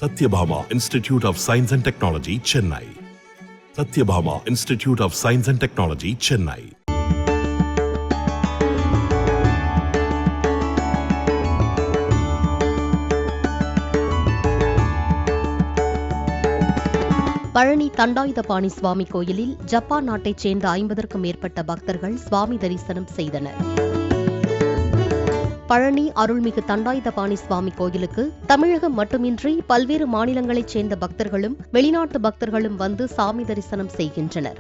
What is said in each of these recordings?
Satyabhama Institute of Science and Technology, Chennai. Satyabhama Institute of Science and Technology, Chennai. Palani Dhandayuthapani சுவாமி கோயிலில் Japan நாட்டைச் சேர்ந்த 50க்கும் மேற்பட்ட பக்தர்கள் சுவாமி தரிசனம் செய்தனர். பழனி அருள்மிகு தண்டாயுதபாணி சுவாமி கோயிலுக்கு தமிழகம் மட்டுமின்றி பல்வேறு மாநிலங்களைச் சேர்ந்த பக்தர்களும் வெளிநாட்டு பக்தர்களும் வந்து சாமி தரிசனம் செய்கின்றனர்.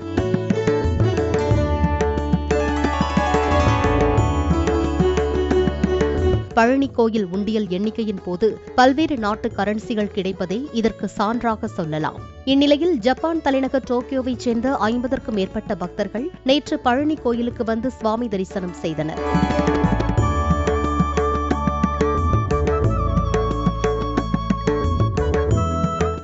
பழனி கோயில் உண்டியல் எண்ணிக்கையின் போது பல்வேறு நாட்டு கரன்சிகள் கிடைப்பதை இதற்கு சான்றாக சொல்லலாம். இந்நிலையில் ஜப்பான் தலைநகர் டோக்கியோவைச் சேர்ந்த 50க்கும் மேற்பட்ட பக்தர்கள் நேற்று பழனி கோயிலுக்கு வந்து சுவாமி தரிசனம் செய்தனர்.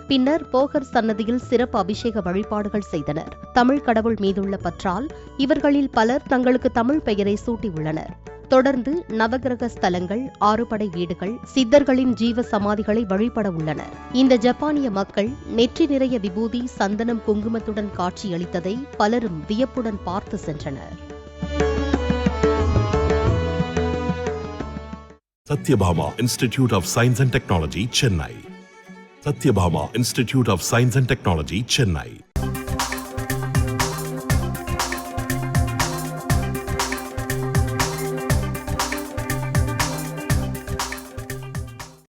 பின்னர் போகர் சன்னதியில் சிறப்பு அபிஷேக வழிபாடுகள் செய்தனர். தமிழ் கடவுள் மீதுள்ள பற்றால் இவர்களில் பலர் தங்களுக்கு தமிழ் பெயரை சூட்டியுள்ளனர். தொடர்ந்து நவகிரக ஸ்தலங்கள், ஆறுபடை வீடுகள், சித்தர்களின் ஜீவ சமாதிகளை வழிபட உள்ளனர். இந்த ஜப்பானிய மக்கள் நெற்றி நிறைய விபூதி, சந்தனம், குங்குமத்துடன் காட்சியளித்ததை பலரும் வியப்புடன் பார்த்து சென்றனர். Satyabhama Institute of Science and Technology, Chennai. Satyabhama Institute of Science and Technology, Chennai.